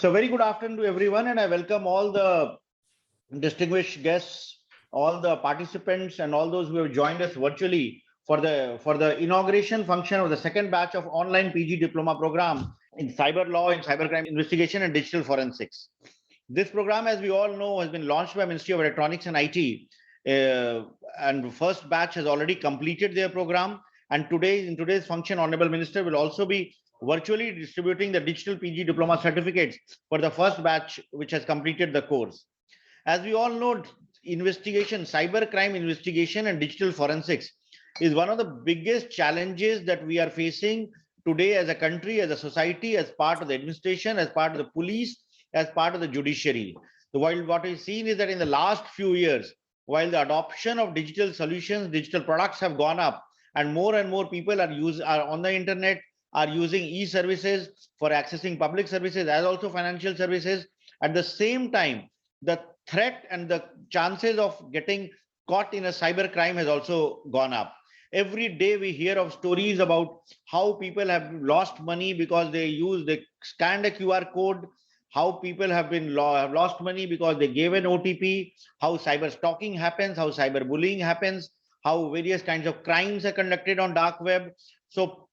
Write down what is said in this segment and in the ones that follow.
So very good afternoon to everyone, and I welcome all the distinguished guests, all the participants, and all those who have joined us virtually for the inauguration function of the second batch of online PG diploma program in cyber law, in cybercrime investigation, and digital forensics. This program, as we all know, has been launched by Ministry of Electronics and IT, and the first batch has already completed their program. And today, in today's function, Honorable Minister will also be virtually distributing the digital PG diploma certificates for the first batch, which has completed the course. As we all know, investigation, cybercrime investigation, and digital forensics is one of the biggest challenges that we are facing today as a country, as a society, as part of the administration, as part of the police, as part of the judiciary. So while what we've seen is that in the last few years, while the adoption of digital solutions, digital products have gone up, and more people are on the internet, are using e-services for accessing public services as also financial services. At the same time, the threat and the chances of getting caught in a cyber crime has also gone up. Every day we hear of stories about how people have lost money because they scanned a QR code, how people have lost money because they gave an OTP, how cyber stalking happens, how cyber bullying happens, how various kinds of crimes are conducted on dark web. So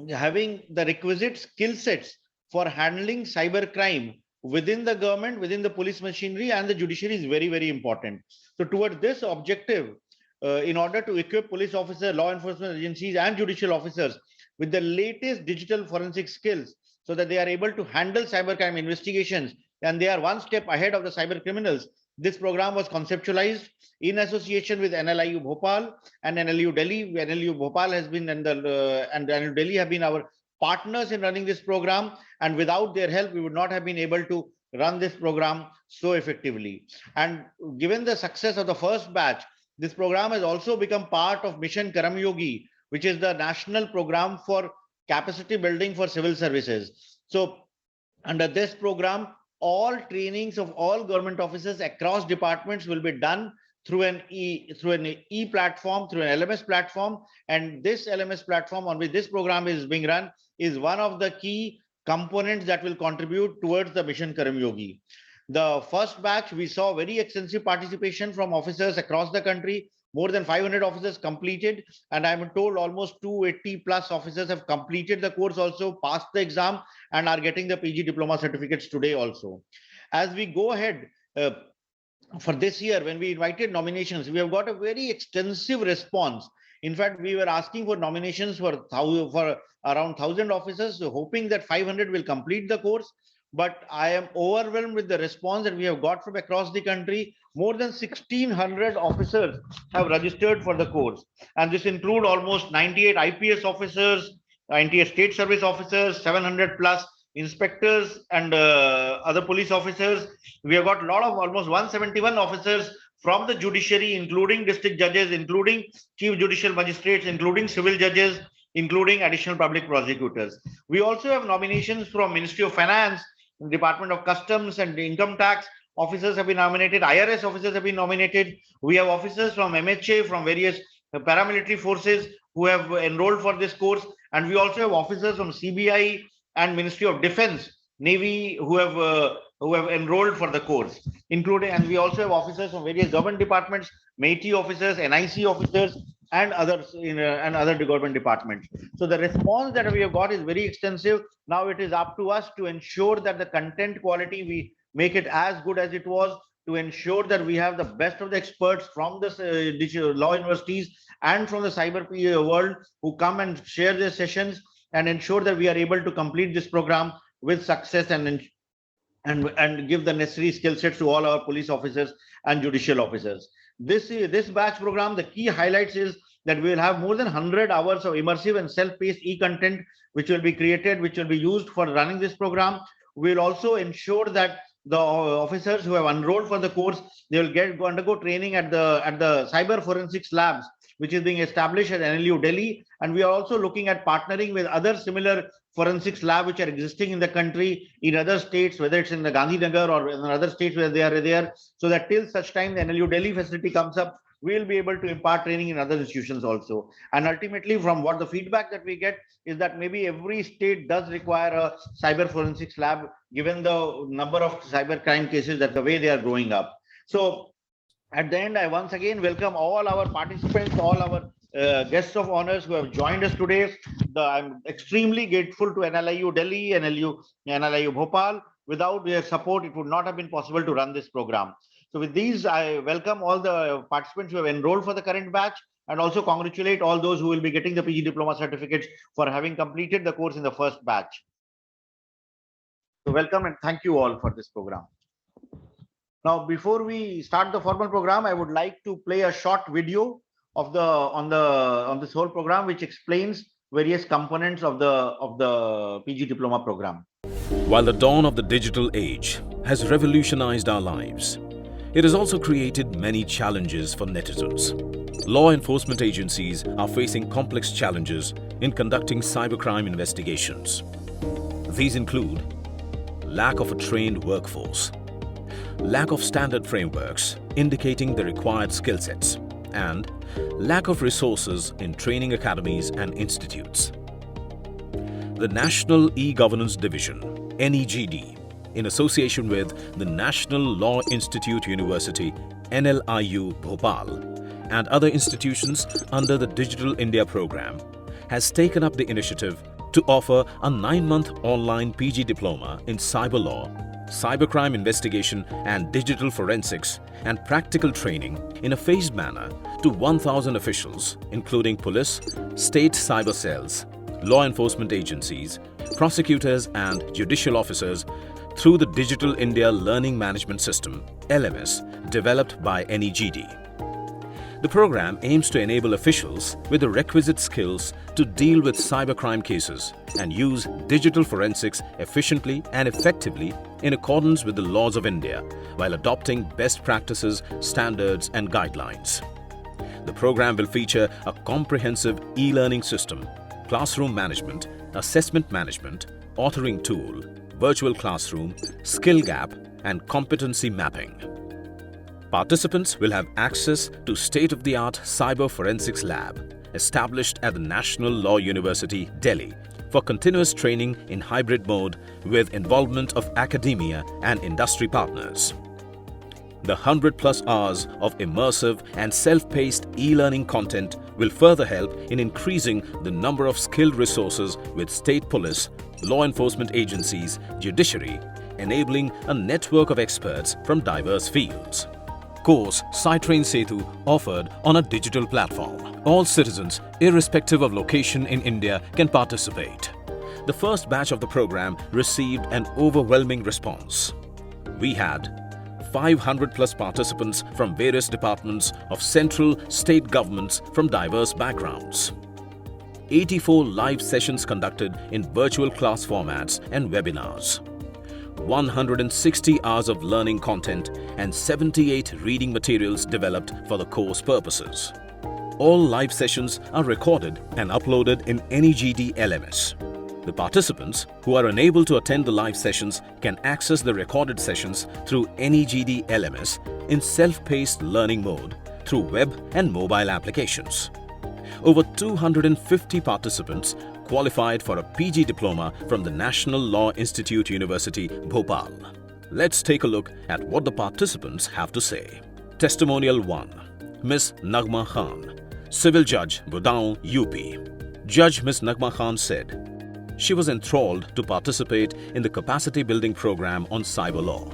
having the requisite skill sets for handling cyber crime within the government, within the police machinery and the judiciary is very, very important. So towards this objective, in order to equip police officers, law enforcement agencies and judicial officers with the latest digital forensic skills so that they are able to handle cybercrime investigations and they are one step ahead of the cyber criminals, this program was conceptualized in association with NLIU Bhopal and NLU Delhi. NLU Bhopal has been and NLU Delhi have been our partners in running this program, and without their help, we would not have been able to run this program so effectively. And given the success of the first batch, this program has also become part of Mission Karmyogi, which is the national program for capacity building for civil services. So under this program, all trainings of all government officers across departments will be done through an e platform, through an LMS platform, and this LMS platform on which this program is being run is one of the key components that will contribute towards the Mission Karmyogi. The first batch, we saw very extensive participation from officers across the country. More than 500 officers completed, and I'm told almost 280 plus officers have completed the course, also passed the exam, and are getting the PG diploma certificates today also. As we go ahead, for this year, when we invited nominations, we have got a very extensive response. In fact, we were asking for nominations for around 1,000 officers, so hoping that 500 will complete the course. But I am overwhelmed with the response that we have got from across the country. More than 1,600 officers have registered for the course. And this includes almost 98 IPS officers, 98 state service officers, 700 plus inspectors and other police officers. We have got a lot of almost 171 officers from the judiciary, including district judges, including chief judicial magistrates, including civil judges, including additional public prosecutors. We also have nominations from Ministry of Finance, Department of Customs and Income Tax. Officers have been nominated, IRS officers have been nominated. We have officers from MHA, from various paramilitary forces who have enrolled for this course. And we also have officers from CBI and Ministry of Defense, Navy, who have enrolled for the course, including, and we also have officers from various government departments, MeitY officers, NIC officers, and others and other government departments. So the response that we have got is very extensive. Now it is up to us to ensure that the content quality, we make it as good as it was, to ensure that we have the best of the experts from the digital law universities and from the cyber world who come and share their sessions and ensure that we are able to complete this program with success and give the necessary skill sets to all our police officers and judicial officers. This batch program, the key highlights is that we will have more than 100 hours of immersive and self-paced e-content which will be created, which will be used for running this program. We will also ensure that the officers who have enrolled for the course, they will undergo training at the cyber forensics labs, which is being established at NLU Delhi. And we are also looking at partnering with other similar forensics labs which are existing in the country, in other states, whether it's in the Gandhinagar or in other states where they are there, so that till such time the NLU Delhi facility comes up, we will be able to impart training in other institutions also. And ultimately, from what the feedback that we get is that maybe every state does require a cyber forensics lab, given the number of cybercrime cases that the way they are growing up. So at the end, I once again welcome all our participants, all our guests of honors who have joined us today. I'm extremely grateful to NLIU Delhi, NLIU Bhopal. Without their support, it would not have been possible to run this program. So with these, I welcome all the participants who have enrolled for the current batch, and also congratulate all those who will be getting the PG Diploma certificates for having completed the course in the first batch. So welcome and thank you all for this program. Now, before we start the formal program, I would like to play a short video of on this whole program, which explains various components of the PG Diploma program. While the dawn of the digital age has revolutionized our lives, it has also created many challenges for netizens. Law enforcement agencies are facing complex challenges in conducting cybercrime investigations. These include lack of a trained workforce, lack of standard frameworks indicating the required skill sets, and lack of resources in training academies and institutes. The National E-Governance Division, NeGD, in association with the National Law Institute University, NLIU Bhopal, and other institutions under the Digital India program, has taken up the initiative to offer a 9-month online PG Diploma in Cyber Law, Cybercrime Investigation and Digital Forensics, and practical training in a phased manner to 1,000 officials, including police, state cyber cells, law enforcement agencies, prosecutors and judicial officers through the Digital India Learning Management System, LMS, developed by NeGD. The program aims to enable officials with the requisite skills to deal with cybercrime cases and use digital forensics efficiently and effectively in accordance with the laws of India, while adopting best practices, standards and guidelines. The program will feature a comprehensive e-learning system, classroom management, assessment management, authoring tool, virtual classroom, skill gap and competency mapping. Participants will have access to state-of-the-art cyber forensics lab established at the National Law University, Delhi, for continuous training in hybrid mode with involvement of academia and industry partners. The 100+ hours of immersive and self-paced e-learning content will further help in increasing the number of skilled resources with state police, law enforcement agencies, judiciary, enabling a network of experts from diverse fields. Course SciTrain Setu offered on a digital platform. All citizens, irrespective of location in India, can participate. The first batch of the program received an overwhelming response. We had 500+ participants from various departments of central, state governments from diverse backgrounds. 84 live sessions conducted in virtual class formats and webinars. 160 hours of learning content and 78 reading materials developed for the course purposes. All live sessions are recorded and uploaded in NeGD LMS. The participants who are unable to attend the live sessions can access the recorded sessions through NeGD LMS in self-paced learning mode through web and mobile applications. Over 250 participants qualified for a PG Diploma from the National Law Institute University, Bhopal. Let's take a look at what the participants have to say. Testimonial 1. Ms. Nagma Khan, Civil Judge, Budaun, UP. Judge Ms. Nagma Khan said she was enthralled to participate in the capacity building program on cyber law.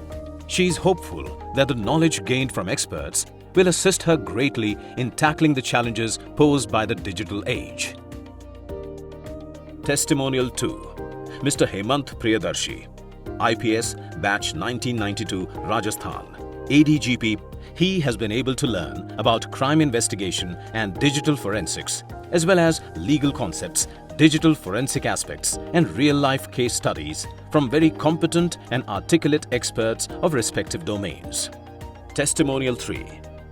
She is hopeful that the knowledge gained from experts will assist her greatly in tackling the challenges posed by the digital age. Testimonial 2. Mr. Hemant Priyadarshi, IPS Batch 1992, Rajasthan, ADGP. He has been able to learn about crime investigation and digital forensics, as well as legal concepts, digital forensic aspects, and real-life case studies from very competent and articulate experts of respective domains. Testimonial 3.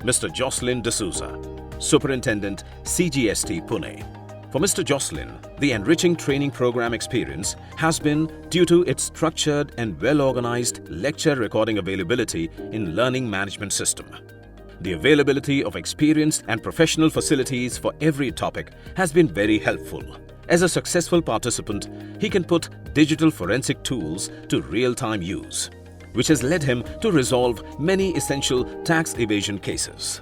Mr. Jocelyn D'Souza, Superintendent, CGST, Pune. For Mr. Jocelyn, the enriching training program experience has been due to its structured and well-organized lecture recording availability in Learning Management System. The availability of experienced and professional facilities for every topic has been very helpful. As a successful participant, he can put digital forensic tools to real-time use, which has led him to resolve many essential tax evasion cases.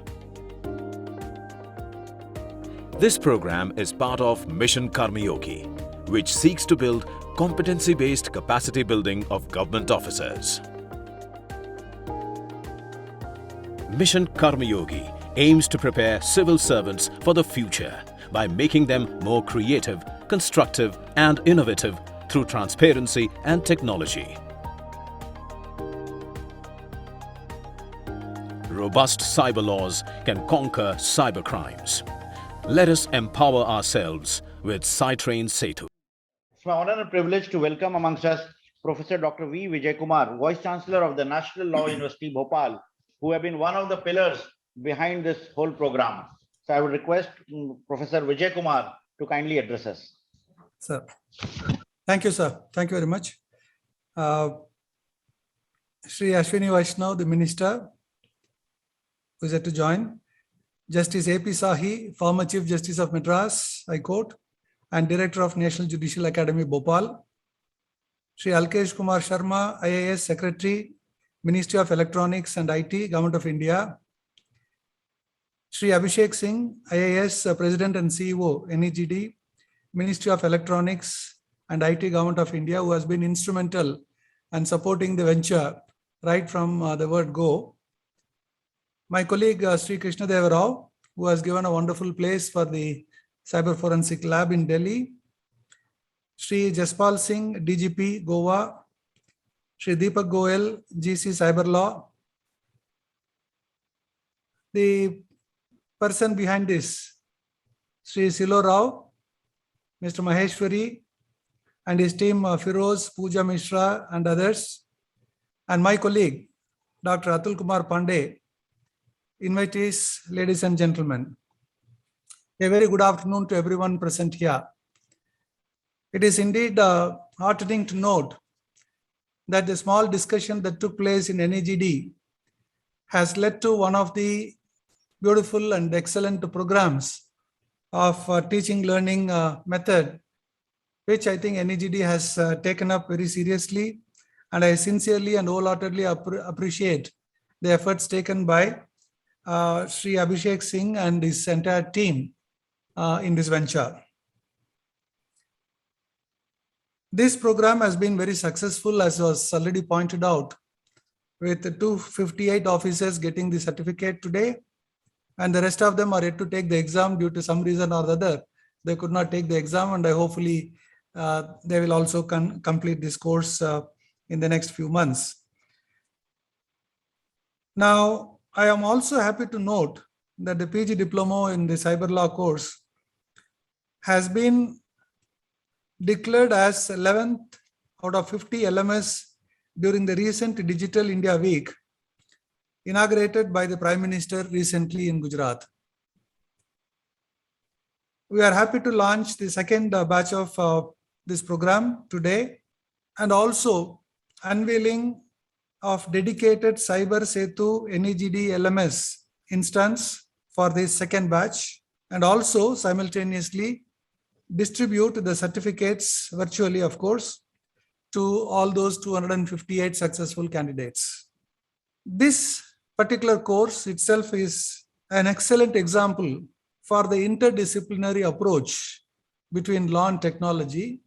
This program is part of Mission Karmayogi, which seeks to build competency-based capacity building of government officers. Mission Karmayogi aims to prepare civil servants for the future by making them more creative, constructive and innovative through transparency and technology. Robust cyber laws can conquer cyber crimes. Let us empower ourselves with Cytrain Setu. It's my honor and privilege to welcome amongst us Professor Dr. Vijay Kumar, Vice Chancellor of the National Law University, Bhopal, who have been one of the pillars behind this whole program. So I would request Professor Vijay Kumar to kindly address us. Sir, thank you, sir. Thank you very much. Shri Ashwini Vaishnav, the Minister, who is yet to join. Justice A.P. Sahi, former Chief Justice of Madras High Court and Director of National Judicial Academy, Bhopal. Shri Alkesh Kumar Sharma, IAS Secretary, Ministry of Electronics and IT, Government of India. Shri Abhishek Singh, IAS President and CEO, NeGD, Ministry of Electronics and IT, Government of India, who has been instrumental in supporting the venture right from the word go. My colleague Sri Krishna Deva Rao, who has given a wonderful place for the Cyber Forensic Lab in Delhi. Sri Jaspal Singh, DGP, Goa. Sri Deepak Goel, GC Cyber Law. The person behind this, Sri Silo Rao, Mr. Maheshwari, and his team, Firoz, Pooja Mishra, and others. And my colleague, Dr. Atul Kumar Pandey. Invitees, ladies and gentlemen, a very good afternoon to everyone present here. It is indeed heartening to note that the small discussion that took place in NeGD has led to one of the beautiful and excellent programs of teaching learning method, which I think NeGD has taken up very seriously, and I sincerely and wholeheartedly appreciate the efforts taken by Sri Abhishek Singh and his entire team in this venture. This program has been very successful, as was already pointed out, with 258 officers getting the certificate today, and the rest of them are yet to take the exam due to some reason or the other. They could not take the exam, and hopefully they will also complete this course in the next few months. Now, I am also happy to note that the PG Diploma in the Cyber Law course has been declared as 11th out of 50 LMS during the recent Digital India Week, inaugurated by the Prime Minister recently in Gujarat. We are happy to launch the second batch of this program today, and also unveiling of dedicated Cyber Setu NeGD LMS instance for this second batch, and also simultaneously distribute the certificates virtually, of course, to all those 258 successful candidates. This particular course itself is an excellent example for the interdisciplinary approach between law and technology.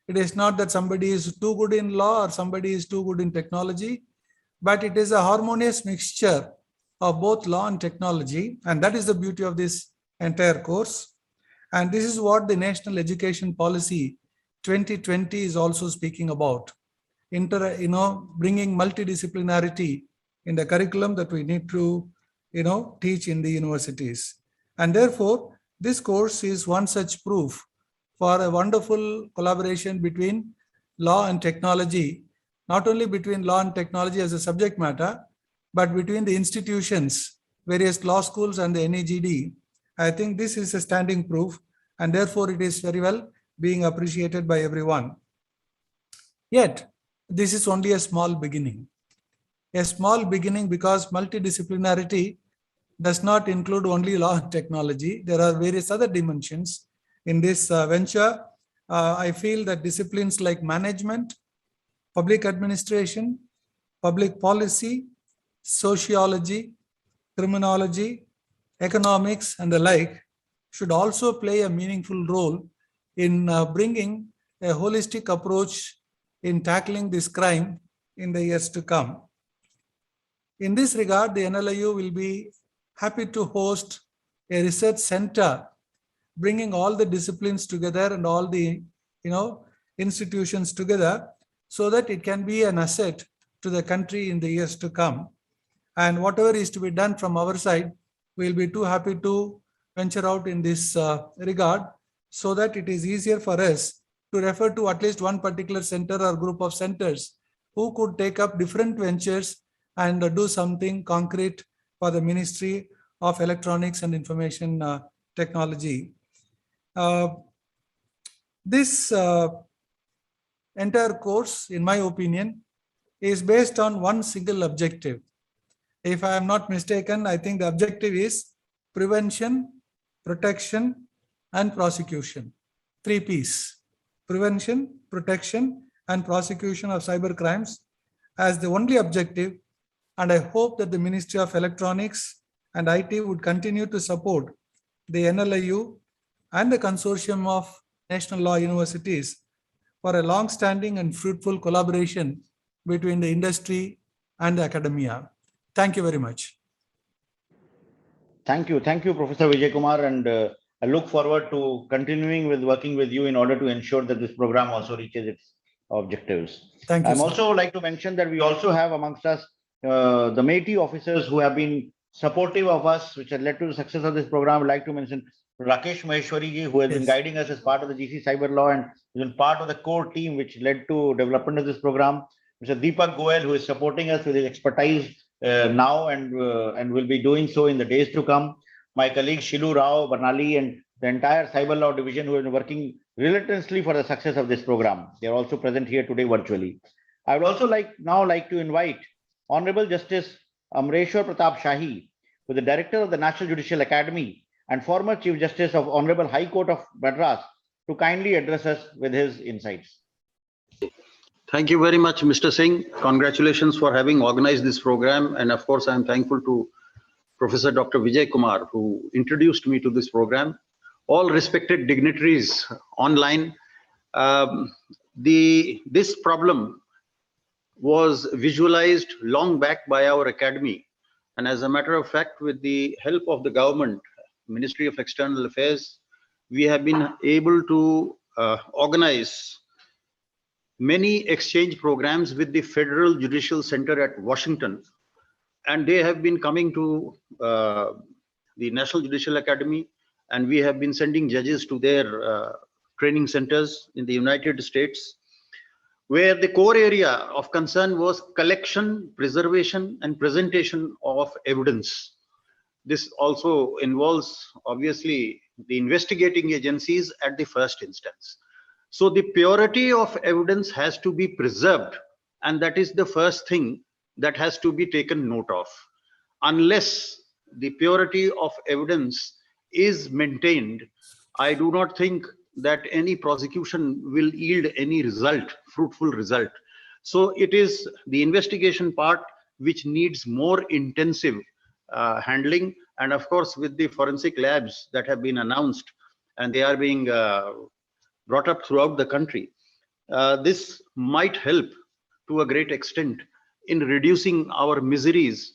It is not that somebody is too good in law or somebody is too good in technology, but it is a harmonious mixture of both law and technology, and that is the beauty of this entire course. And this is what the National Education Policy 2020 is also speaking about. Bringing multidisciplinarity in the curriculum that we need to, teach in the universities. And therefore, this course is one such proof for a wonderful collaboration between law and technology, not only between law and technology as a subject matter, but between the institutions, various law schools and the NeGD. I think this is a standing proof, and therefore it is very well being appreciated by everyone. Yet, this is only a small beginning. A small beginning because multidisciplinarity does not include only law and technology. There are various other dimensions in this venture. I feel that disciplines like management, public administration, public policy, sociology, criminology, economics, and the like should also play a meaningful role in bringing a holistic approach in tackling this crime in the years to come. In this regard, the NLIU will be happy to host a research center bringing all the disciplines together and all the institutions together so that it can be an asset to the country in the years to come. And whatever is to be done from our side, we'll be too happy to venture out in this regard so that it is easier for us to refer to at least one particular center or group of centers who could take up different ventures and do something concrete for the Ministry of Electronics and Information Technology. This entire course, in my opinion, is based on one single objective. If I am not mistaken, I think the objective is prevention, protection, and prosecution. 3 P's: prevention, protection, and prosecution of cyber crimes as the only objective. And I hope that the Ministry of Electronics and IT would continue to support the NLIU and the consortium of national law universities for a long-standing and fruitful collaboration between the industry and the academia. Thank you very much. Thank you, Professor Vijay Kumar, and I look forward to continuing with working with you in order to ensure that this program also reaches its objectives. Thank you. I'm also like to mention that we also have amongst us the MeitY officers who have been supportive of us, which has led to the success of this program. I'd like to mention Rakesh Maheshwari ji, who has been guiding us as part of the GC Cyber Law and has been part of the core team which led to development of this program. Mr. Deepak Goel, who is supporting us with his expertise now and will be doing so in the days to come. My colleague Shilu Rao, Barnali, and the entire Cyber Law Division who have been working relentlessly for the success of this program. They are also present here today virtually. I would also like to invite Honorable Justice Amaresh Pratap Sahi, who is the Director of the National Judicial Academy and former Chief Justice of Honorable High Court of Madras, to kindly address us with his insights. Thank you very much, Mr. Singh. Congratulations for having organized this program. And of course, I'm thankful to Professor Dr. Vijay Kumar, who introduced me to this program. All respected dignitaries online. This problem was visualized long back by our academy. And as a matter of fact, with the help of the government, Ministry of External Affairs, we have been able to organize many exchange programs with the Federal Judicial Center at Washington. And they have been coming to the National Judicial Academy, and we have been sending judges to their training centers in the United States, where the core area of concern was collection, preservation, and presentation of evidence. This also involves, obviously, the investigating agencies at the first instance. So the purity of evidence has to be preserved, and that is the first thing that has to be taken note of. Unless the purity of evidence is maintained, I do not think that any prosecution will yield any result, fruitful result. So it is the investigation part which needs more intensive handling. And of course, with the forensic labs that have been announced, and they are being brought up throughout the country, this might help to a great extent in reducing our miseries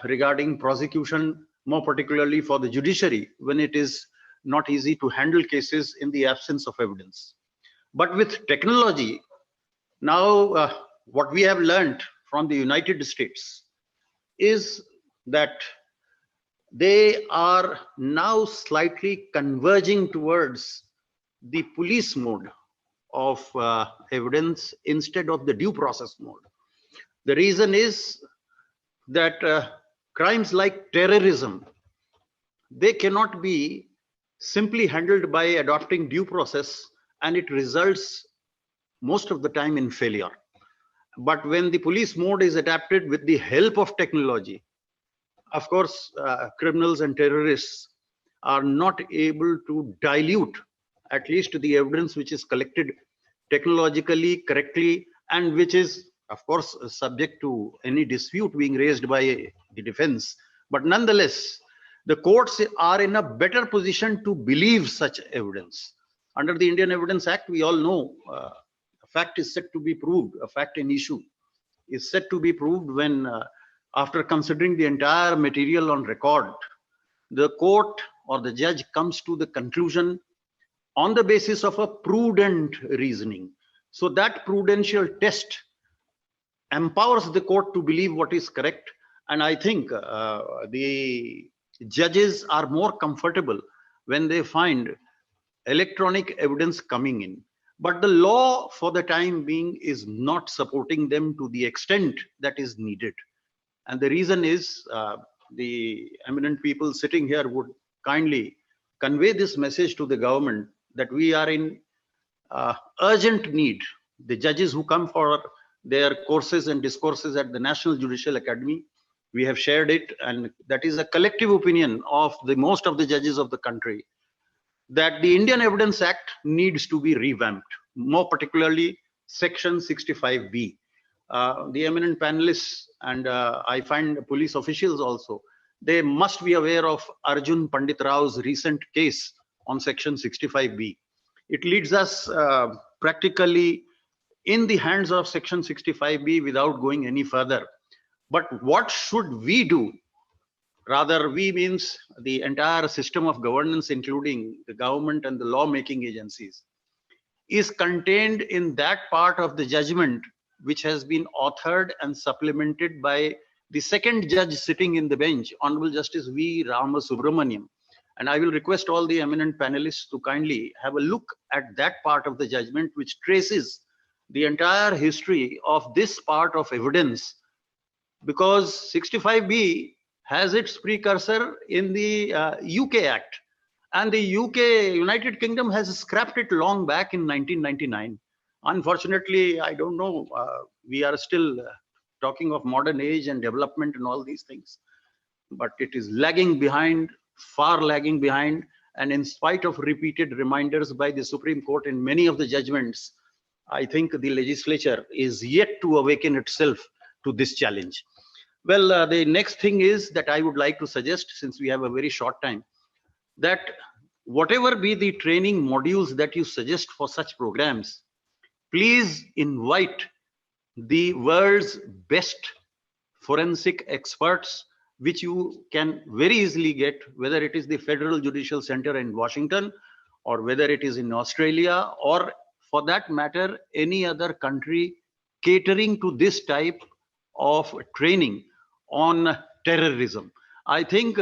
regarding prosecution, more particularly for the judiciary, when it is not easy to handle cases in the absence of evidence. But with technology, now what we have learned from the United States is that they are now slightly converging towards the police mode of evidence instead of the due process mode. The reason is that crimes like terrorism, they cannot be simply handled by adopting due process, and it results most of the time in failure. But when the police mode is adapted with the help of technology, of course, criminals and terrorists are not able to dilute at least the evidence which is collected technologically correctly, and which is, of course, subject to any dispute being raised by the defense. But nonetheless, the courts are in a better position to believe such evidence. Under the Indian Evidence Act, we all know a fact is set to be proved, a fact in issue is set to be proved when, after considering the entire material on record, the court or the judge comes to the conclusion on the basis of a prudent reasoning. So that prudential test empowers the court to believe what is correct. And I think the judges are more comfortable when they find electronic evidence coming in. But the law for the time being is not supporting them to the extent that is needed. And the reason is the eminent people sitting here would kindly convey this message to the government that we are in urgent need. The judges who come for their courses and discourses at the National Judicial Academy, we have shared it, and that is a collective opinion of the most of the judges of the country, that the Indian Evidence Act needs to be revamped, more particularly Section 65B. The eminent panelists and I find police officials also, they must be aware of Arjun Pandit Rao's recent case on Section 65B. It leads us practically in the hands of Section 65B without going any further. But what should we do? Rather, we means the entire system of governance, including the government and the lawmaking agencies, is contained in that part of the judgment which has been authored and supplemented by the second judge sitting in the bench, Honorable Justice V. Ramasubramaniam. And I will request all the eminent panelists to kindly have a look at that part of the judgment which traces the entire history of this part of evidence, because 65B has its precursor in the UK Act, and the UK, United Kingdom, has scrapped it long back in 1999. Unfortunately, I don't know, we are still talking of modern age and development and all these things, but it is lagging behind, far lagging behind. And in spite of repeated reminders by the Supreme Court in many of the judgments, I think the legislature is yet to awaken itself to this challenge. Well, the next thing is that I would like to suggest, since we have a very short time, that whatever be the training modules that you suggest for such programs, please invite the world's best forensic experts, which you can very easily get, whether it is the Federal Judicial Center in Washington, or whether it is in Australia, or for that matter, any other country catering to this type of training on terrorism. I think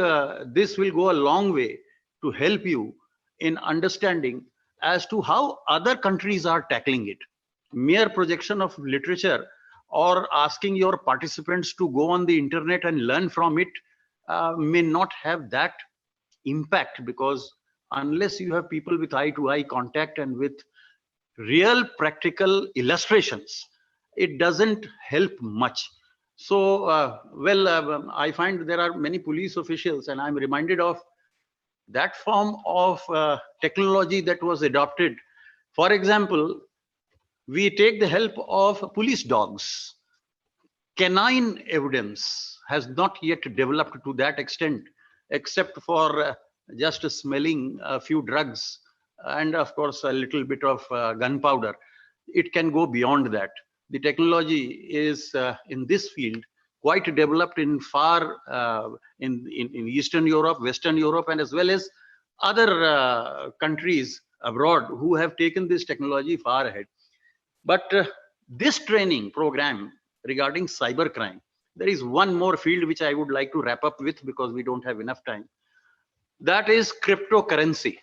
this will go a long way to help you in understanding as to how other countries are tackling it. Mere projection of literature or asking your participants to go on the internet and learn from it may not have that impact, because unless you have people with eye-to-eye contact and with real practical illustrations, it doesn't help much. So, I find there are many police officials, and I'm reminded of that form of technology that was adopted. For example, we take the help of police dogs. Canine evidence has not yet developed to that extent, except for just smelling a few drugs and of course a little bit of gunpowder. It can go beyond that. The technology is in this field quite developed in in Eastern Europe, Western Europe, and as well as other countries abroad who have taken this technology far ahead. But this training program regarding cybercrime, there is one more field which I would like to wrap up with, because we don't have enough time. That is cryptocurrency.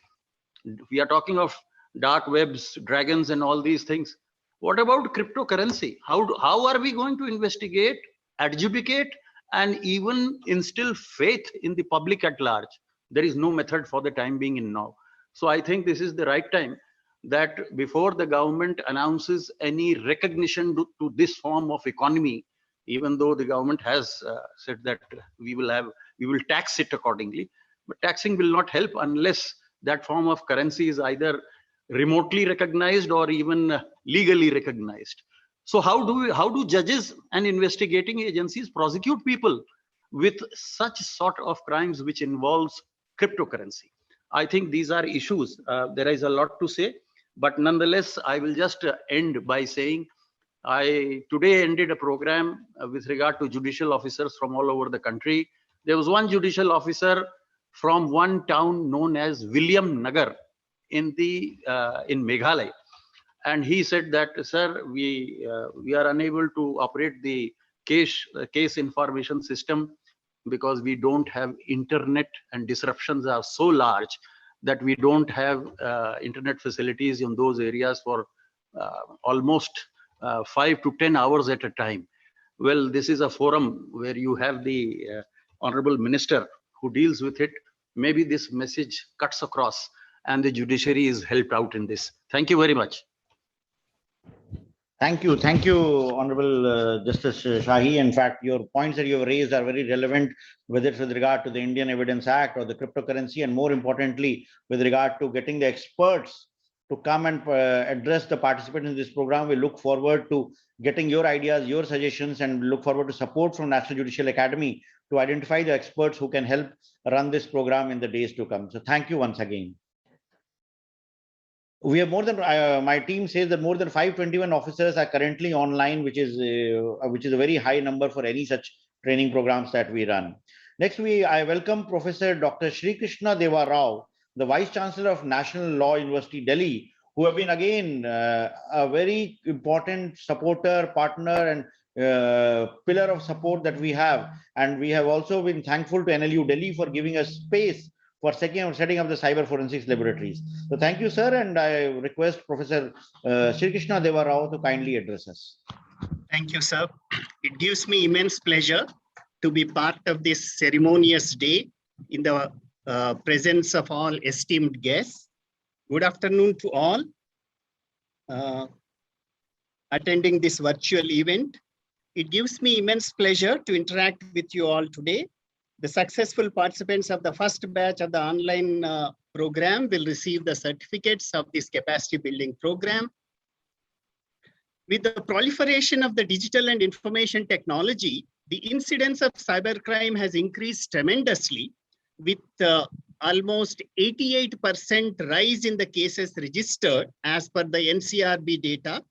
We are talking of dark webs, dragons, and all these things. What about cryptocurrency? How are we going to investigate, adjudicate, and even instill faith in the public at large? There is no method for the time being in now. So I think this is the right time that before the government announces any recognition to this form of economy, even though the government has said that we will tax it accordingly. But taxing will not help unless that form of currency is either remotely recognized or even legally recognized. So how do judges and investigating agencies prosecute people with such sort of crimes which involves cryptocurrency? I think these are issues. There is a lot to say, but nonetheless, I will just end by saying I today ended a program with regard to judicial officers from all over the country. There was one judicial officer from one town known as William Nagar in Meghalaya, and he said that, sir, we are unable to operate the case information system because we don't have internet, and disruptions are so large that we don't have internet facilities in those areas for almost 5 to 10 hours at a time. Well, this is a forum where you have the honorable minister who deals with it. Maybe this message cuts across and the judiciary is helped out in this. Thank you very much. Thank you, Honorable Justice Sahi. In fact, your points that you have raised are very relevant, whether it's with regard to the Indian Evidence Act or the cryptocurrency, and more importantly, with regard to getting the experts to come and address the participants in this program. We look forward to getting your ideas, your suggestions, and look forward to support from National Judicial Academy to identify the experts who can help run this program in the days to come. So thank you once again. We have more than, my team says that more than 521 officers are currently online, which is a very high number for any such training programs that we run. Next, I welcome Professor Dr. Sri Krishna Deva Rao, the Vice Chancellor of National Law University, Delhi, who have been again a very important supporter, partner, and pillar of support that we have. And we have also been thankful to NLU Delhi for giving us space for setting up the cyber forensics laboratories. So thank you, sir, and I request Professor Sri Krishna Deva Rao to kindly address us. Thank you, sir. It gives me immense pleasure to be part of this ceremonious day in the presence of all esteemed guests. Good afternoon to all attending this virtual event. It gives me immense pleasure to interact with you all today. The successful participants of the first batch of the online program will receive the certificates of this capacity building program. With the proliferation of the digital and information technology, the incidence of cybercrime has increased tremendously, with almost 88% rise in the cases registered as per the NCRB data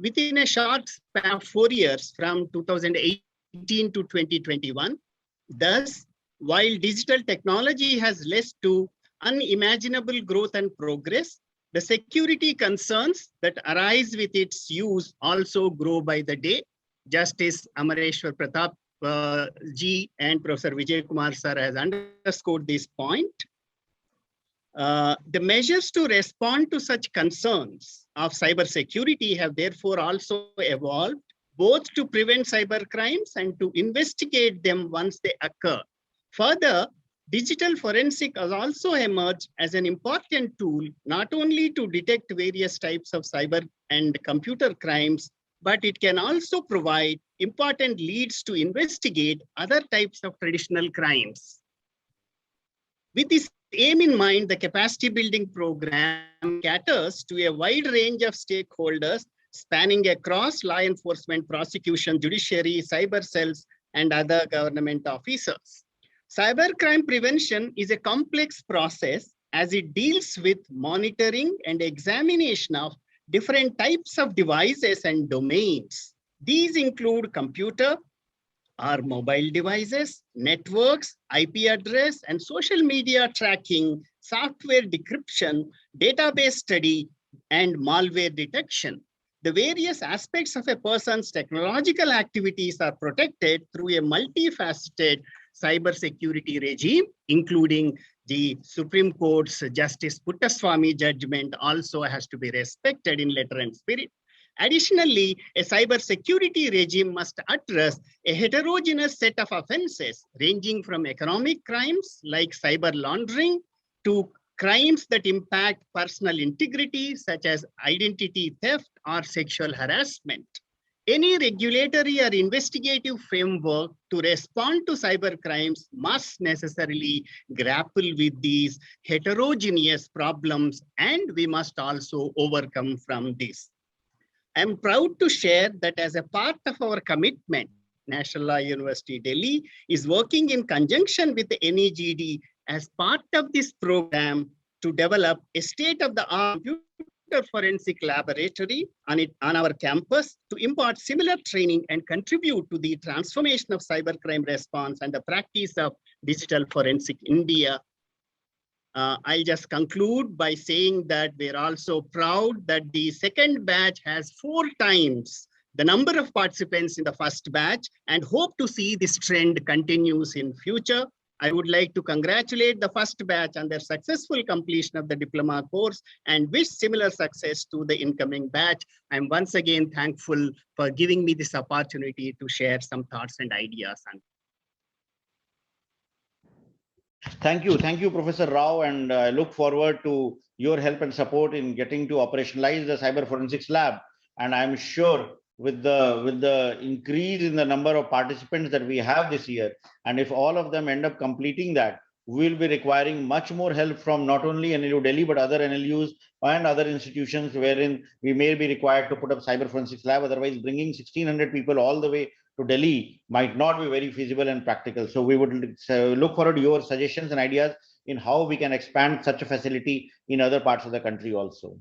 within a short span of 4 years from 2018 to 2021. Thus, while digital technology has led to unimaginable growth and progress, the security concerns that arise with its use also grow by the day. Justice Amaresh Pratap ji and Professor Vijay Kumar sir has underscored this point. The measures to respond to such concerns of cybersecurity have therefore also evolved, both to prevent cyber crimes and to investigate them once they occur. Further, digital forensic has also emerged as an important tool, not only to detect various types of cyber and computer crimes, but it can also provide important leads to investigate other types of traditional crimes. With this aim in mind, the capacity building program caters to a wide range of stakeholders spanning across law enforcement, prosecution, judiciary, cyber cells, and other government officers. Cybercrime prevention is a complex process as it deals with monitoring and examination of different types of devices and domains. These include computer or mobile devices, networks, IP address, and social media tracking, software decryption, database study, and malware detection. The various aspects of a person's technological activities are protected through a multifaceted cybersecurity regime, including the Supreme Court's Justice Puttaswamy judgment also has to be respected in letter and spirit. Additionally, a cybersecurity regime must address a heterogeneous set of offenses ranging from economic crimes like cyber laundering to crimes that impact personal integrity, such as identity theft or sexual harassment. Any regulatory or investigative framework to respond to cyber crimes must necessarily grapple with these heterogeneous problems, and we must also overcome from this. I'm proud to share that as a part of our commitment, National Law University Delhi is working in conjunction with the NeGD as part of this program to develop a state-of-the-art computer forensic laboratory on our campus to impart similar training and contribute to the transformation of cybercrime response and the practice of digital forensic India. I'll just conclude by saying that we're also proud that the second batch has 4 times the number of participants in the first batch and hope to see this trend continues in future. I would like to congratulate the first batch on their successful completion of the diploma course and wish similar success to the incoming batch. I'm once again thankful for giving me this opportunity to share some thoughts and ideas. Thank you, Professor Rao, and I look forward to your help and support in getting to operationalize the cyber forensics lab. And I'm sure with the increase in the number of participants that we have this year, and if all of them end up completing that, we'll be requiring much more help from not only NLU Delhi, but other NLUs and other institutions wherein we may be required to put up cyber forensics lab. Otherwise, bringing 1,600 people all the way to Delhi might not be very feasible and practical. So we would look forward to your suggestions and ideas in how we can expand such a facility in other parts of the country also.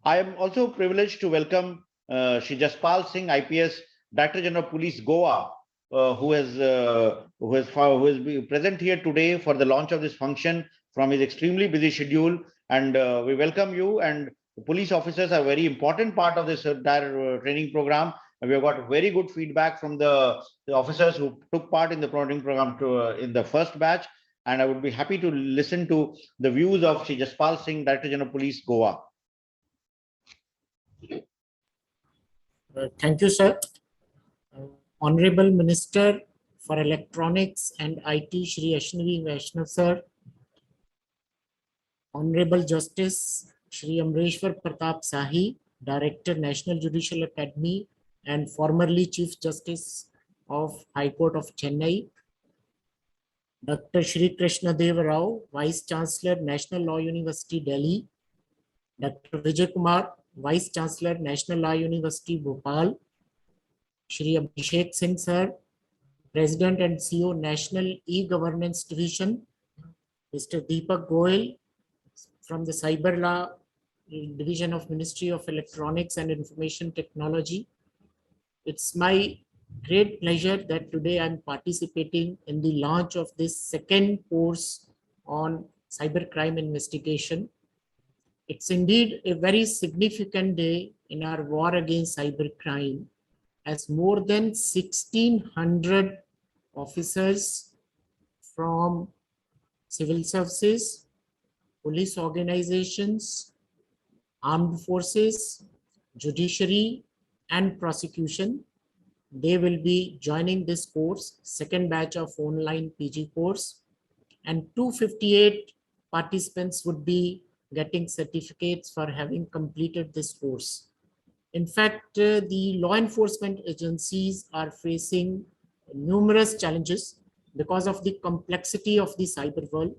I am also privileged to welcome Shri Jaspal Singh, IPS, Director General Police, Goa, who is present here today for the launch of this function from his extremely busy schedule. And we welcome you. And police officers are a very important part of this entire training program. And we have got very good feedback from the officers who took part in the training program in the first batch. And I would be happy to listen to the views of Shri Jaspal Singh, Director General Police, Goa. Thank you, sir. Honorable Minister for Electronics and IT, Shri Ashnavi Vaishnav, sir. Honorable Justice, Shri Amreshwar Pratap Sahi, Director, National Judicial Academy, and formerly Chief Justice of High Court of Chennai. Dr. Shri Krishna Dev Rao, Vice Chancellor, National Law University, Delhi. Dr. Vijay Kumar, Vice Chancellor, National Law University, Bhopal. Shri Abhishek Singh, sir, President and CEO, National E-Governance Division. Mr. Deepak Goyal from the Cyber Law Division of Ministry of Electronics and Information Technology. It's my great pleasure that today I'm participating in the launch of this second course on cybercrime investigation. It's indeed a very significant day in our war against cybercrime, as more than 1,600 officers from civil services, police organizations, armed forces, judiciary, and prosecution, they will be joining this course, second batch of online PG course, and 258 participants would be getting certificates for having completed this course. In fact, the law enforcement agencies are facing numerous challenges because of the complexity of the cyber world,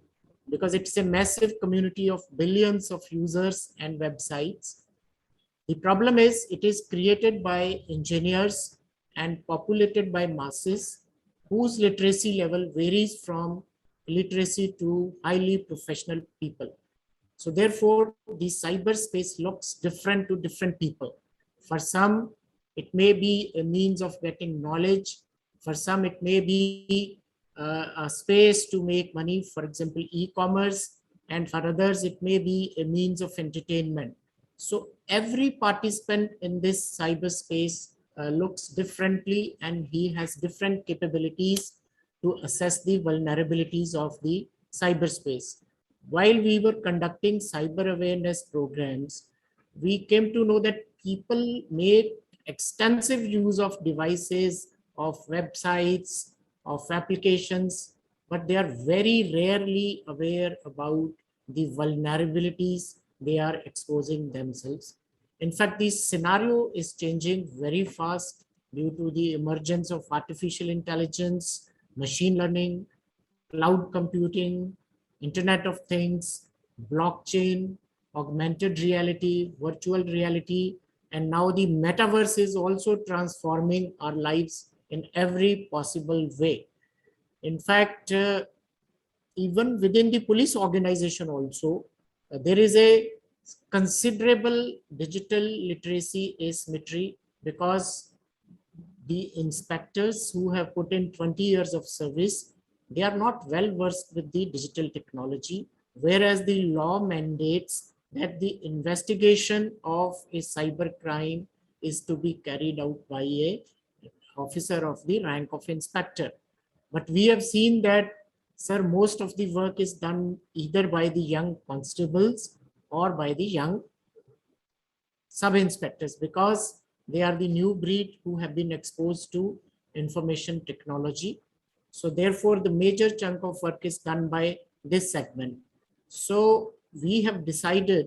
because it's a massive community of billions of users and websites. The problem is it is created by engineers and populated by masses whose literacy level varies from illiteracy to highly professional people. So therefore, the cyberspace looks different to different people. For some, it may be a means of getting knowledge. For some, it may be a space to make money, for example, e-commerce. And for others, it may be a means of entertainment. So every participant in this cyberspace looks differently, and he has different capabilities to assess the vulnerabilities of the cyberspace. While we were conducting cyber awareness programs, we came to know that people make extensive use of devices, of websites, of applications, but they are very rarely aware about the vulnerabilities they are exposing themselves. In fact, this scenario is changing very fast. due to the emergence of artificial intelligence, machine learning, cloud computing, Internet of Things, blockchain, augmented reality, virtual reality, and now the metaverse is also transforming our lives in every possible way. In fact, even within the police organization also, there is a considerable digital literacy asymmetry, because the inspectors who have put in 20 years of service, they are not well versed with the digital technology, whereas the law mandates that the investigation of a cyber crime is to be carried out by a officer of the rank of inspector. But we have seen that, sir, most of the work is done either by the young constables or by the young sub-inspectors, because they are the new breed who have been exposed to information technology. So therefore, the major chunk of work is done by this segment. So we have decided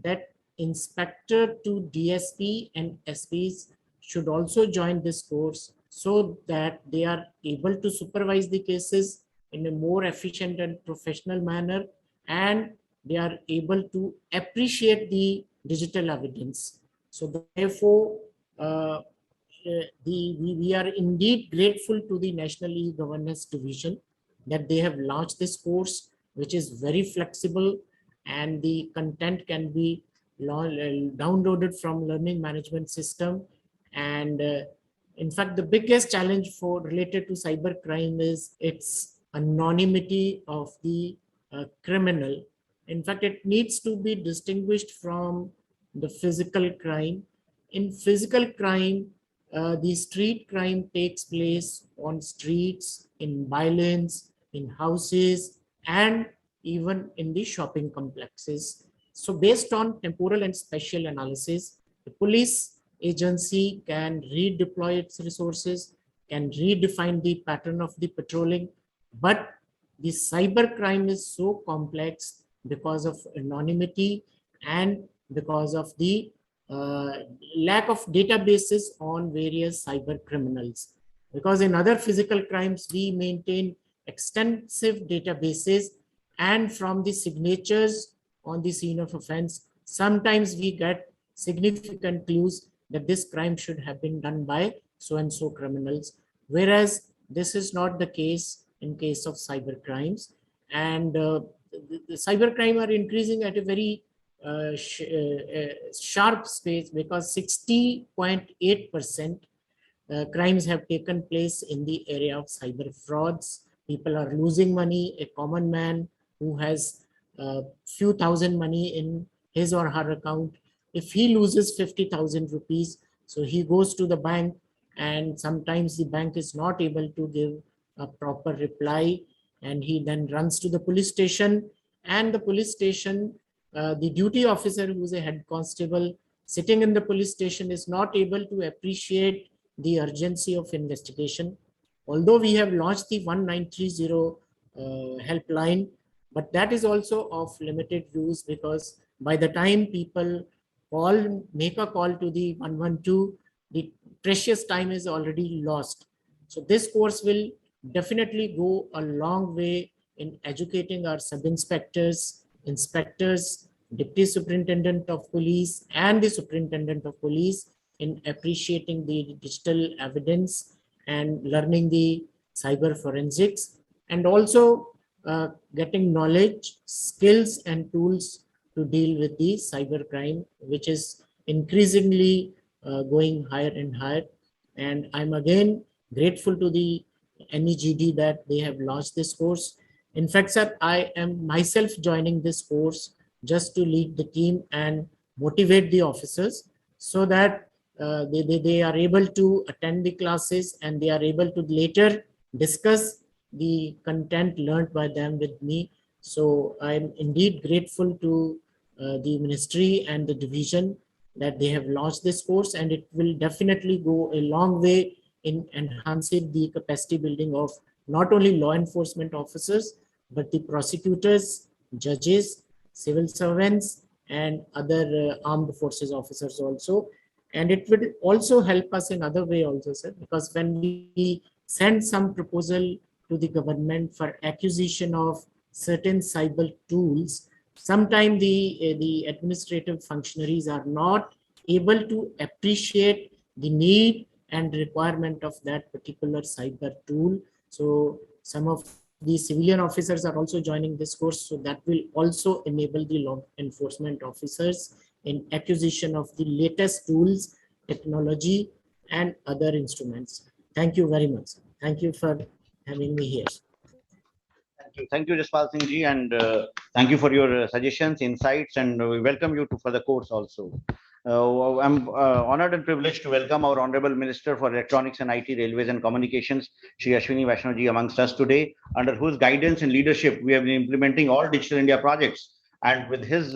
that inspector to DSP and SPs should also join this course, so that they are able to supervise the cases in a more efficient and professional manner, and they are able to appreciate the digital evidence. So therefore, we are indeed grateful to the National E-Governance Division that they have launched this course, which is very flexible, and the content can be downloaded from learning management system. And in fact, the biggest challenge related to cybercrime is its anonymity of the criminal. In fact, it needs to be distinguished from the physical crime. In physical crime, the street crime takes place on streets, in bylanes, in houses, and even in the shopping complexes. So based on temporal and spatial analysis, the police agency can redeploy its resources, can redefine the pattern of the patrolling. But the cyber crime is so complex because of anonymity and because of the lack of databases on various cyber criminals. Because in other physical crimes, we maintain extensive databases, and from the signatures on the scene of offense, sometimes we get significant clues that this crime should have been done by so-and-so criminals, whereas this is not the case in case of cyber crimes. And the cyber crime are increasing at a very sharp pace, because 60.8% crimes have taken place in the area of cyber frauds. People are losing money. A common man who has few thousand money in his or her account, if he loses 50,000 rupees, so he goes to the bank, and sometimes the bank is not able to give a proper reply, and he then runs to the police station, and the police station, the duty officer, who is a head constable sitting in the police station, is not able to appreciate the urgency of investigation. Although we have launched the 1930 helpline, but that is also of limited use, because by the time people make a call to the 112, the precious time is already lost. So this course will definitely go a long way in educating our sub-inspectors, inspectors, deputy superintendent of police, and the superintendent of police in appreciating the digital evidence and learning the cyber forensics, and also getting knowledge, skills, and tools to deal with the cyber crime, which is increasingly going higher and higher. And I'm again grateful to the NeGD that they have launched this course. In fact, sir, I am myself joining this course just to lead the team and motivate the officers, so that they are able to attend the classes, and they are able to later discuss the content learned by them with me. So I'm indeed grateful to the ministry and the division that they have launched this course, and it will definitely go a long way in enhancing the capacity building of not only law enforcement officers, but the prosecutors, judges, civil servants, and other armed forces officers also. And it will also help us in other way also, sir, because when we send some proposal to the government for acquisition of certain cyber tools, sometimes the administrative functionaries are not able to appreciate the need and requirement of that particular cyber tool. So some of the civilian officers are also joining this course, so that will also enable the law enforcement officers in acquisition of the latest tools, technology, and other instruments. Thank you very much. Thank you for having me here. Thank you, Jaspal Singh ji, and thank you for your suggestions, insights, and we welcome you for the course also. I'm honored and privileged to welcome our Honorable Minister for Electronics and IT, Railways and Communications, Shri Ashwini Vaishnav ji, amongst us today, under whose guidance and leadership we have been implementing all Digital India projects. And with his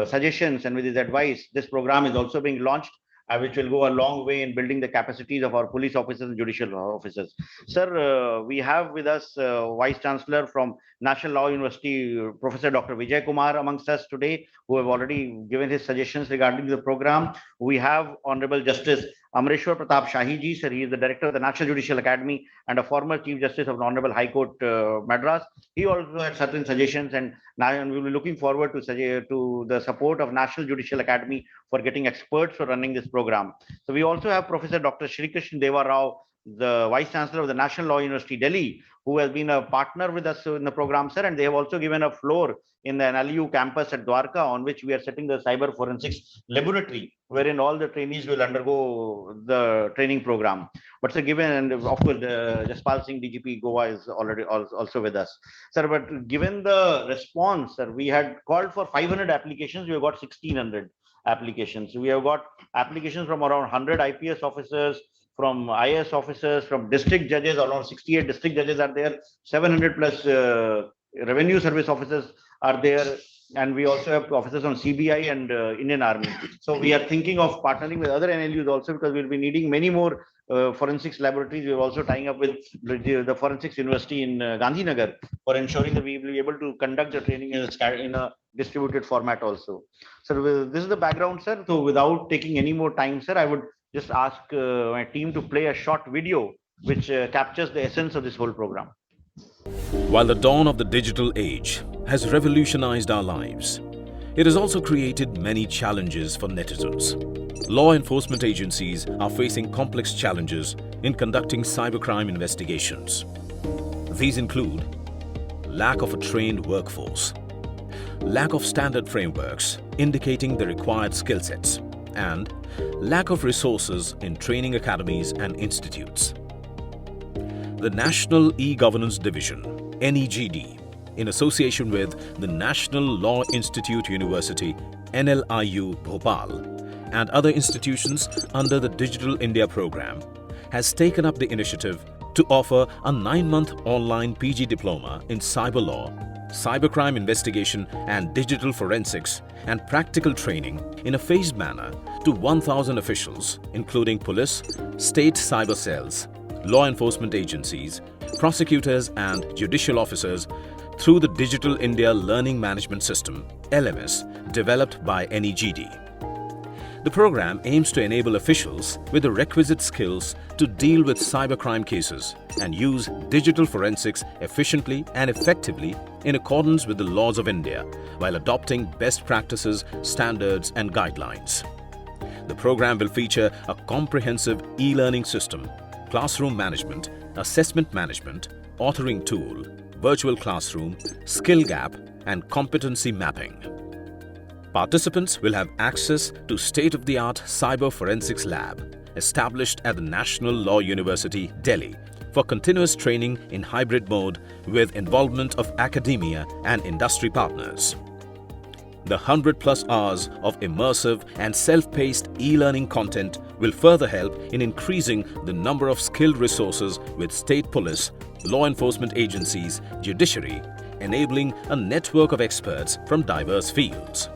suggestions and with his advice, this program is also being launched, which will go a long way in building the capacities of our police officers and judicial officers. Sir, we have with us Vice Chancellor from National Law University, Professor Dr. Vijay Kumar amongst us today, who have already given his suggestions regarding the program. We have Honorable Justice Amaresh Pratap Sahi ji, sir. He is the Director of the National Judicial Academy and a former Chief Justice of the Honorable High Court, Madras. He also had certain suggestions, and now we will be looking forward to the support of National Judicial Academy for getting experts for running this program. So we also have Professor Dr. Shri Krishna Deva Rao, the Vice Chancellor of the National Law University, Delhi, who has been a partner with us in the program, sir, and they have also given a floor in the NLU campus at Dwarka, on which we are setting the cyber forensics laboratory, wherein all the trainees will undergo the training program. But sir, given, and of course, Jaspal Singh, DGP Goa, is already also with us, sir. But given the response, sir, we had called for 500 applications. We have got 1,600 applications. We have got applications from around 100 IPS officers, from IAS officers, from district judges. Around 68 district judges are there. 700 plus revenue service officers are there, and we also have officers on CBI and Indian Army. So we are thinking of partnering with other NLUs also, because we'll be needing many more forensics laboratories. We're also tying up with the Forensics University in Gandhinagar for ensuring that we will be able to conduct the training in a distributed format also. So this is the background, sir. So without taking any more time, sir, I would just ask my team to play a short video which captures the essence of this whole program. While the dawn of the digital age has revolutionized our lives, it has also created many challenges for netizens. Law enforcement agencies are facing complex challenges in conducting cybercrime investigations. These include lack of a trained workforce, lack of standard frameworks indicating the required skill sets, and lack of resources in training academies and institutes. The National E-Governance Division, NeGD, in association with the National Law Institute University, NLIU Bhopal, and other institutions under the Digital India program, has taken up the initiative to offer a 9-month online PG diploma in cyber law, cybercrime investigation and digital forensics, and practical training in a phased manner to 1,000 officials, including police, state cyber cells, law enforcement agencies, prosecutors and judicial officers, through the Digital India Learning Management System, LMS, developed by NeGD. The program aims to enable officials with the requisite skills to deal with cybercrime cases and use digital forensics efficiently and effectively in accordance with the laws of India, while adopting best practices, standards and guidelines. The program will feature a comprehensive e-learning system, classroom management, assessment management, authoring tool, virtual classroom, skill gap and competency mapping. Participants will have access to state-of-the-art cyber forensics lab established at the National Law University, Delhi, for continuous training in hybrid mode with involvement of academia and industry partners. The 100+ hours of immersive and self-paced e-learning content will further help in increasing the number of skilled resources with state police, law enforcement agencies, judiciary, enabling a network of experts from diverse fields.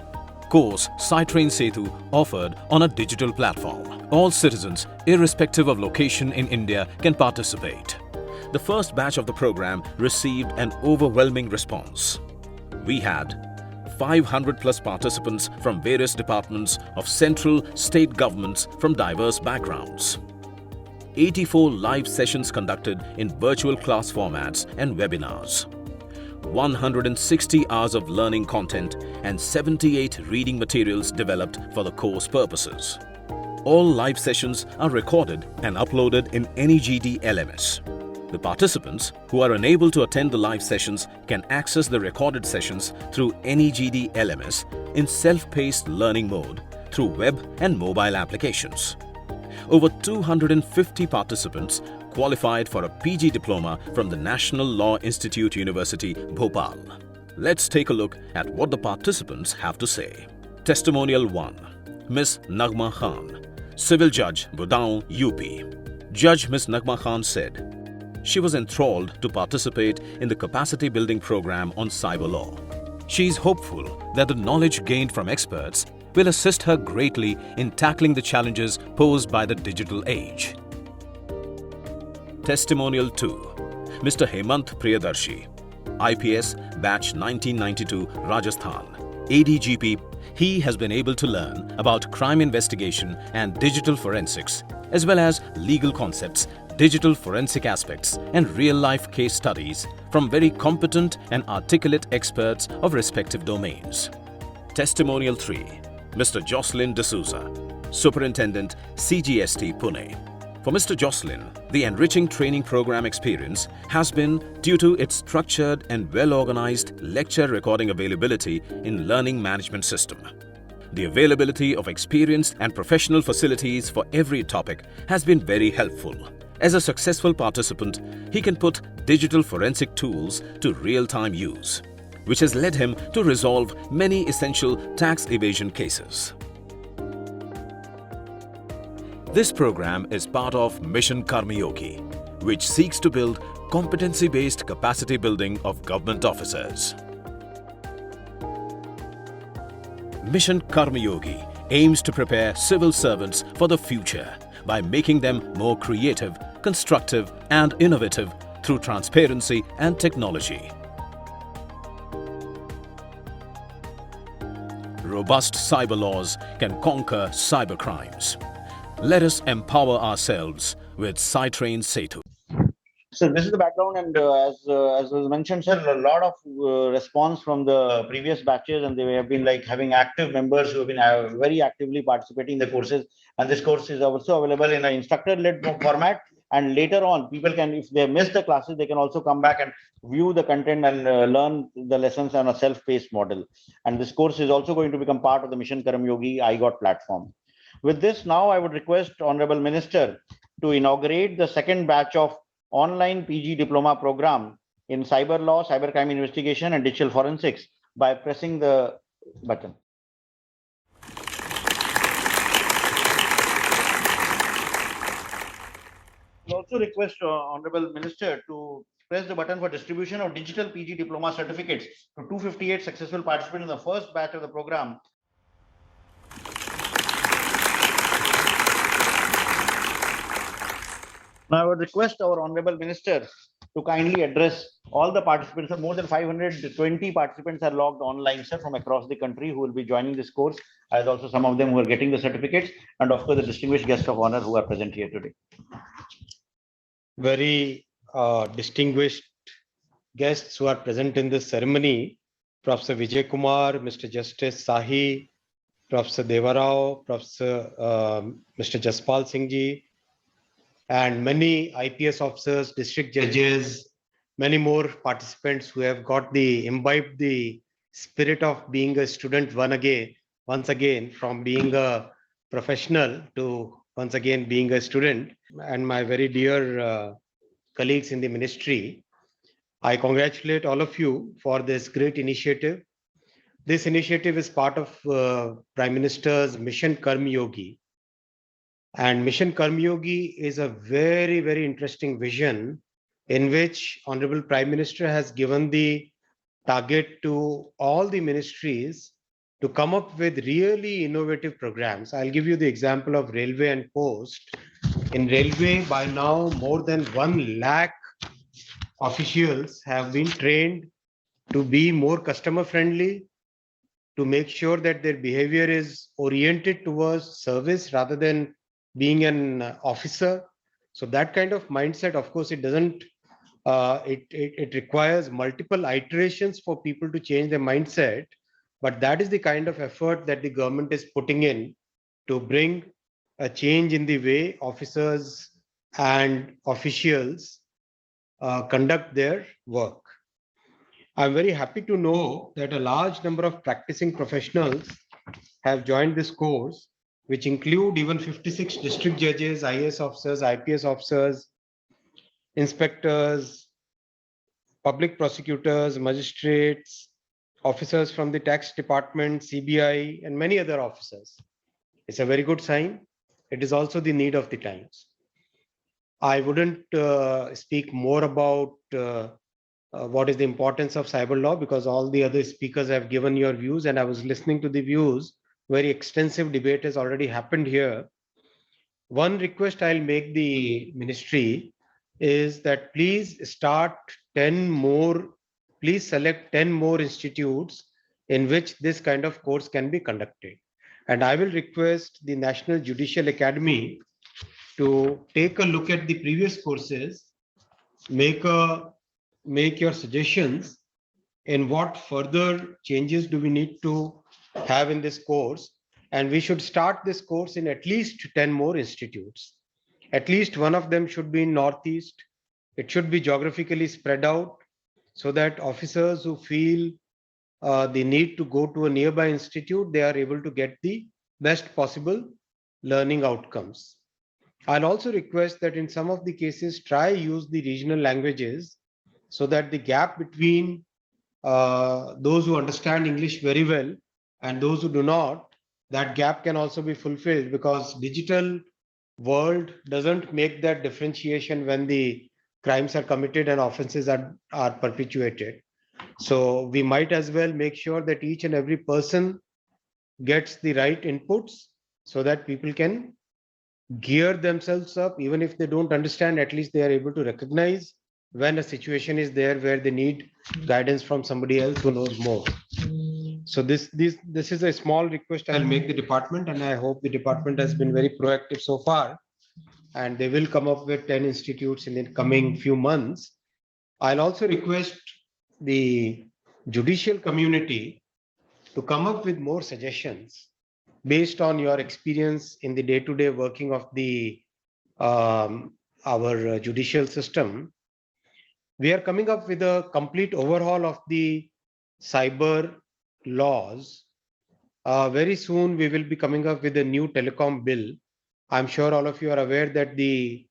Course SciTrain Setu offered on a digital platform. All citizens, irrespective of location in India, can participate. The first batch of the program received an overwhelming response. We had 500 plus participants from various departments of central, state governments from diverse backgrounds. 84 live sessions conducted in virtual class formats and webinars. 160 hours of learning content and 78 reading materials developed for the course purposes. All live sessions are recorded and uploaded in NeGD LMS. The participants who are unable to attend the live sessions can access the recorded sessions through NeGD LMS in self-paced learning mode through web and mobile applications. Over 250 participants qualified for a PG diploma from the National Law Institute University, Bhopal. Let's take a look at what the participants have to say. Testimonial 1. Ms. Nagma Khan, Civil Judge, Budaun, UP. Judge Ms. Nagma Khan said she was enthralled to participate in the capacity building program on cyber law. She is hopeful that the knowledge gained from experts will assist her greatly in tackling the challenges posed by the digital age. Testimonial 2. Mr. Hemant Priyadarshi, IPS Batch 1992, Rajasthan, ADGP. He has been able to learn about crime investigation and digital forensics, as well as legal concepts, digital forensic aspects, and real-life case studies from very competent and articulate experts of respective domains. Testimonial 3. Mr. Jocelyn D'Souza, Superintendent, CGST, Pune. For Mr. Jocelyn, the enriching training program experience has been due to its structured and well-organized lecture recording availability in Learning Management System. The availability of experienced and professional facilities for every topic has been very helpful. As a successful participant, he can put digital forensic tools to real-time use, which has led him to resolve many essential tax evasion cases. This program is part of Mission Karmayogi, which seeks to build competency-based capacity building of government officers. Mission Karmayogi aims to prepare civil servants for the future by making them more creative, constructive, and innovative through transparency and technology. Robust cyber laws can conquer cyber crimes. Let us empower ourselves with Cytrain Setu. So this is the background, and as was mentioned, sir, a lot of response from the previous batches, and they have been like having active members who have been very actively participating in the courses. And this course is also available in an instructor-led format. And later on, people can, if they miss the classes, they can also come back and view the content and learn the lessons on a self-paced model. And this course is also going to become part of the Mission Karmayogi IGOT platform. With this, now I would request Honorable Minister to inaugurate the second batch of online PG diploma program in cyber law, cybercrime investigation, and digital forensics by pressing the button. I also request Honorable Minister to press the button for distribution of digital PG diploma certificates to 258 successful participants in the first batch of the program. Now I would request our Honorable Minister to kindly address all the participants. So more than 520 participants are logged online, sir, from across the country who will be joining this course, as also some of them who are getting the certificates, and of course the distinguished guests of honor who are present here today. Very distinguished guests who are present in this ceremony, Professor Vijay Kumar, Mr. Justice Sahi, Professor Devarao, Professor Mr. Jaspal Singh ji, and many IPS officers, district judges, many more participants who have imbibed the spirit of being a student once again, from being a professional to once again being a student, and my very dear colleagues in the ministry. I congratulate all of you for this great initiative. This initiative is part of Prime Minister's Mission Karmayogi. And Mission Karmayogi is a very, very interesting vision in which Honorable Prime Minister has given the target to all the ministries to come up with really innovative programs. I'll give you the example of Railway and Post. In Railway, by now, more than 1 lakh officials have been trained to be more customer friendly, to make sure that their behavior is oriented towards service rather than being an officer. So that kind of mindset, of course, it doesn't, it requires multiple iterations for people to change their mindset. But that is the kind of effort that the government is putting in to bring a change in the way officers and officials conduct their work. I'm very happy to know that a large number of practicing professionals have joined this course, which include even 56 district judges, IAS officers, IPS officers, inspectors, public prosecutors, magistrates, officers from the tax department, CBI, and many other officers. It's a very good sign. It is also the need of the times. I wouldn't speak more about what is the importance of cyber law, because all the other speakers have given your views, and I was listening to the views. Very extensive debate has already happened here. One request I'll make the ministry is that please start 10 more, please select 10 more institutes in which this kind of course can be conducted. And I will request the National Judicial Academy to take a look at the previous courses, make your suggestions in what further changes do we need to have in this course. And we should start this course in at least 10 more institutes. At least one of them should be in Northeast. It should be geographically spread out so that officers who feel the need to go to a nearby institute, they are able to get the best possible learning outcomes. I'll also request that in some of the cases, try use the regional languages so that the gap between those who understand English very well and those who do not, that gap can also be fulfilled, because digital world doesn't make that differentiation when the crimes are committed and offenses are perpetuated. So we might as well make sure that each and every person gets the right inputs so that people can gear themselves up. Even if they don't understand, at least they are able to recognize when a situation is there where they need guidance from somebody else who knows more. So this is a small request I'll make the department, and I hope the department has been very proactive so far, and they will come up with 10 institutes in the coming few months. I'll also request the judicial community to come up with more suggestions based on your experience in the day-to-day working of the our judicial system. We are coming up with a complete overhaul of the cyber laws. Very soon we will be coming up with a new telecom bill. I'm sure all of you are aware that the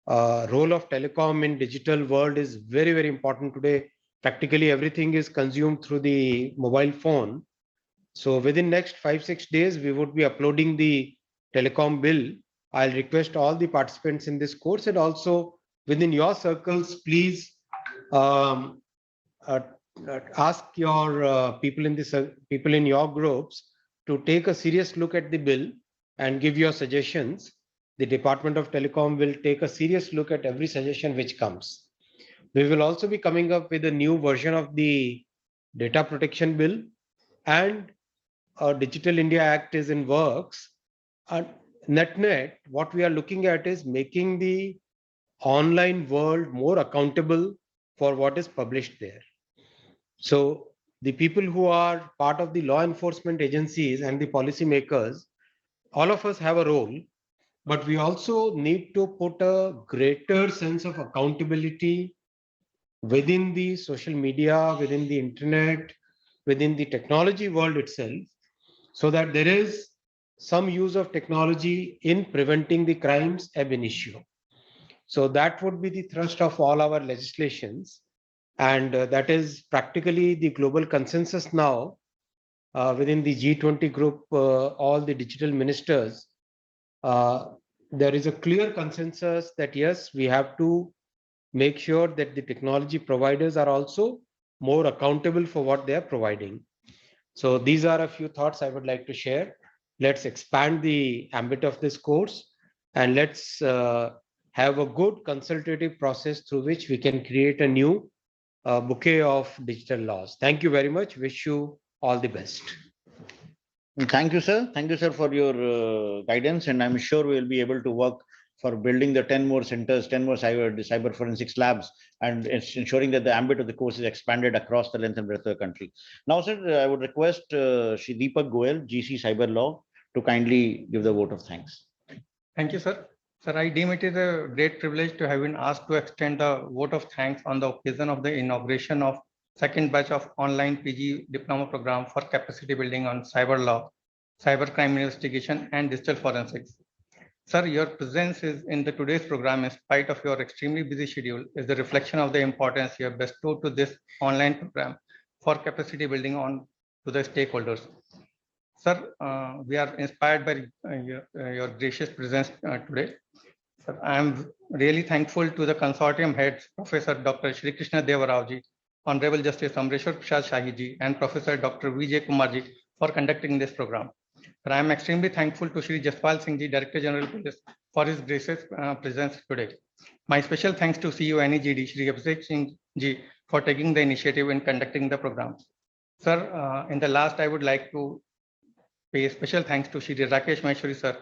role of telecom in digital world is very, very important today. Practically everything is consumed through the mobile phone. So within next 5-6 days, we would be uploading the telecom bill. I'll request all the participants in this course, and also within your circles, please ask your people in your groups to take a serious look at the bill and give your suggestions. The Department of Telecom will take a serious look at every suggestion which comes. We will also be coming up with a new version of the data protection bill, and Digital India Act is in works. Net, what we are looking at is making the online world more accountable for what is published there. So the people who are part of the law enforcement agencies and the policymakers, all of us have a role, but we also need to put a greater sense of accountability within the social media, within the internet, within the technology world itself, so that there is some use of technology in preventing the crimes ab initio. So that would be the thrust of all our legislations. And that is practically the global consensus now within the G20 group, all the digital ministers. There is a clear consensus that yes, we have to make sure that the technology providers are also more accountable for what they are providing. So these are a few thoughts I would like to share. Let's expand the ambit of this course, and let's have a good consultative process through which we can create a new bouquet of digital laws. Thank you very much. Wish you all the best. Thank you, sir. Thank you, sir, for your guidance. And I'm sure we will be able to work for building the 10 more centers, 10 more cyber forensics labs, and it's ensuring that the ambit of the course is expanded across the length and breadth of the country. Now, sir, I would request Shri Deepak Goel, GC Cyber Law, to kindly give the vote of thanks. Thank you, sir. Sir, I deem it is a great privilege to have been asked to extend the vote of thanks on the occasion of the inauguration of second batch of online PG diploma program for capacity building on cyber law, cybercrime investigation, and digital forensics. Sir, your presence is in the today's program in spite of your extremely busy schedule is the reflection of the importance you have bestowed to this online program for capacity building on to the stakeholders. Sir, we are inspired by your gracious presence today. Sir, I am really thankful to the consortium heads, Professor Dr. Shri Krishna Deva Rao ji, Honorable Justice Amaresh Prasad Sahi ji, and Professor Dr. Vijay Kumar ji for conducting this program. Sir, I am extremely thankful to Shri Jaspal Singh ji, Director General Police, for his gracious presence today. My special thanks to CEO NeGD, Shri Abhishek Singh ji, for taking the initiative in conducting the program. Sir, in the last, I would like to pay special thanks to Shri Rakesh Maheshwari sir,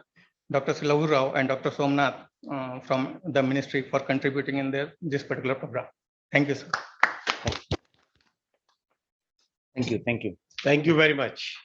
Dr. Silahu Rao, and Dr. Somnath from the ministry for contributing in this particular program. Thank you, sir. Thank you. Thank you. Thank you very much.